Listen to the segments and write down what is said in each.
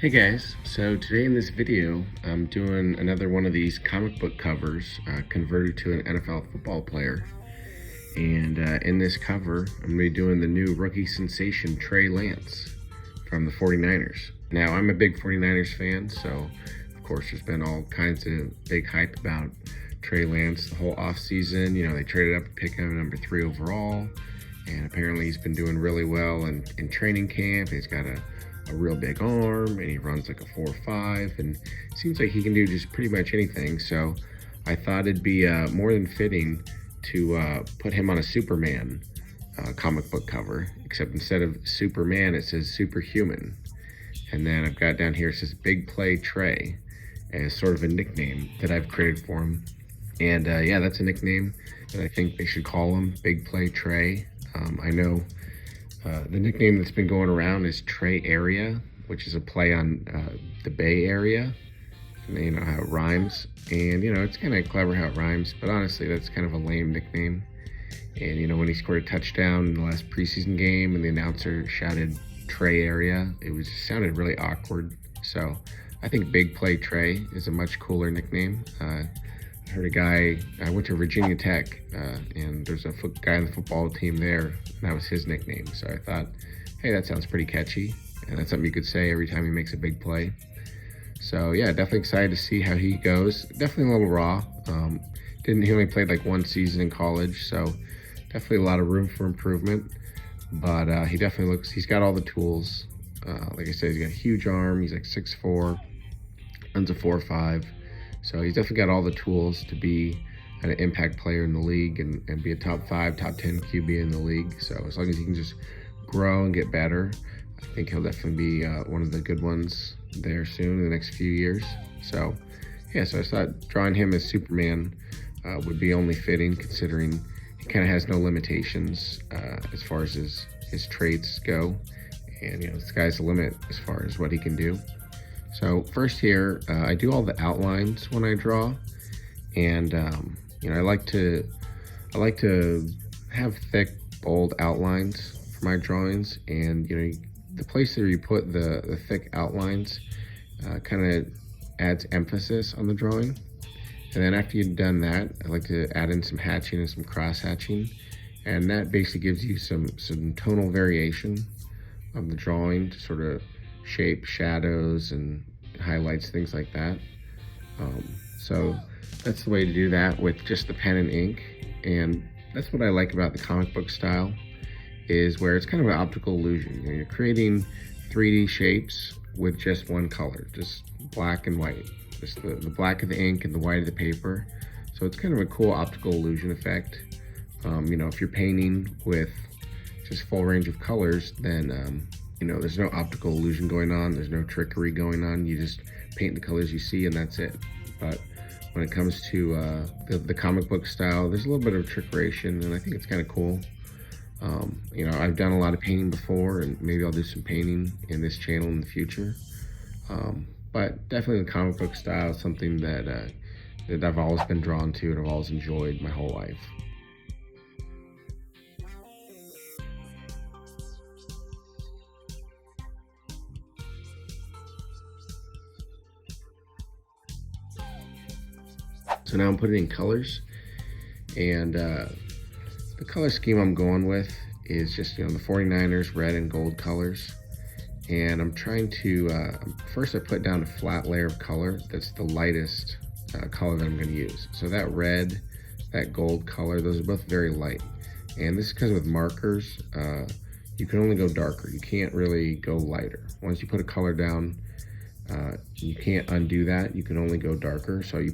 Hey guys, so today in this video I'm doing another one of these comic book covers converted to an NFL football player. And in this cover I'm going to be doing the new rookie sensation Trey Lance from the 49ers. Now I'm a big 49ers fan, so of course there's been all kinds of big hype about Trey Lance the whole offseason. You know, they traded up to pick him number 3 overall, and apparently he's been doing really well in training camp. He's got a real big arm, and he runs like a 4.5, and it seems like he can do just pretty much anything. So I thought it'd be more than fitting to put him on a Superman comic book cover, except instead of Superman it says Superhuman. And then I've got down here, it says Big Play Trey as sort of a nickname that I've created for him. And yeah, that's a nickname that I think they should call him, Big Play Trey. I know the nickname that's been going around is Trey Area, which is a play on the Bay Area. And you know how it rhymes. And you know, it's kind of clever how it rhymes, but honestly, that's kind of a lame nickname. And you know, when he scored a touchdown in the last preseason game and the announcer shouted Trey Area, it sounded really awkward. So I think Big Play Trey is a much cooler nickname. I heard a guy, I went to Virginia Tech, and there's a guy on the football team there, and that was his nickname. So I thought, hey, that sounds pretty catchy, and that's something you could say every time he makes a big play. So yeah, definitely excited to see how he goes. Definitely a little raw. He only played like one season in college, so definitely a lot of room for improvement. But he definitely he's got all the tools. Like I said, he's got a huge arm. He's like 6'4", runs a 4.5. So he's definitely got all the tools to be an impact player in the league and be a top 5, top 10 QB in the league. So as long as he can just grow and get better, I think he'll definitely be one of the good ones there soon in the next few years. So yeah, so I thought drawing him as Superman would be only fitting, considering he kind of has no limitations as far as his traits go. And you know, the sky's the limit as far as what he can do. So first here, I do all the outlines when I draw, and you know, I like to have thick, bold outlines for my drawings. And you know, the place where you put the thick outlines kind of adds emphasis on the drawing. And then after you've done that, I like to add in some hatching and some cross hatching, and that basically gives you some tonal variation of the drawing to sort of shape shadows and highlights, things like that. So that's the way to do that with just the pen and ink. And that's what I like about the comic book style, is where it's kind of an optical illusion. You know, you're creating 3D shapes with just one color, just black and white, just the black of the ink and the white of the paper. So it's kind of a cool optical illusion effect. You know, if you're painting with just full range of colors, then you know, there's no optical illusion going on, there's no trickery going on. You just paint the colors you see and that's it. But when it comes to the comic book style, there's a little bit of trickeration, and I think it's kind of cool. You know, I've done a lot of painting before, and maybe I'll do some painting in this channel in the future. But definitely the comic book style is something that I've always been drawn to and I've always enjoyed my whole life. So now I'm putting in colors, and the color scheme I'm going with is just, you know, the 49ers red and gold colors. And I'm trying to, first I put down a flat layer of color that's the lightest color that I'm going to use. So that red, that gold color, those are both very light. And this is because with markers, you can only go darker. You can't really go lighter. Once you put a color down, you can't undo that. You can only go darker. So I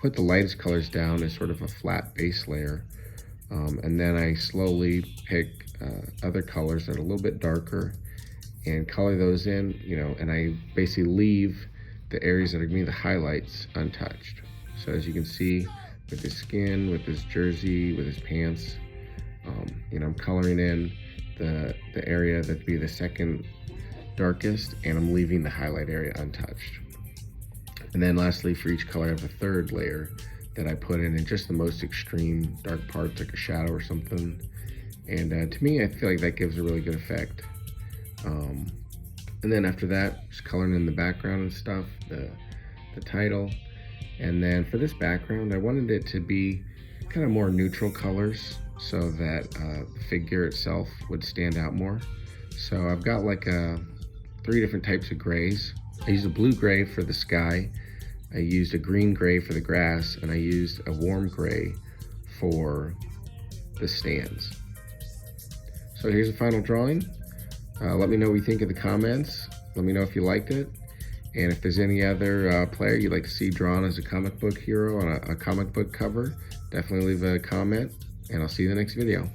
put the lightest colors down as sort of a flat base layer, and then I slowly pick other colors that are a little bit darker and color those in, you know, and I basically leave the areas that are gonna be the highlights untouched. So as you can see with his skin, with his jersey, with his pants, you know, I'm coloring in the area that'd be the second darkest, and I'm leaving the highlight area untouched. And then lastly, for each color, I have a third layer that I put in just the most extreme dark parts, like a shadow or something. And to me, I feel like that gives a really good effect. And then after that, just coloring in the background and stuff, the title. And then for this background, I wanted it to be kind of more neutral colors so that the figure itself would stand out more. So I've got like 3 different types of grays. I used a blue gray for the sky, I used a green gray for the grass, and I used a warm gray for the stands. So here's the final drawing. Let me know what you think in the comments. Let me know if you liked it. And if there's any other player you'd like to see drawn as a comic book hero on a comic book cover, definitely leave a comment, and I'll see you in the next video.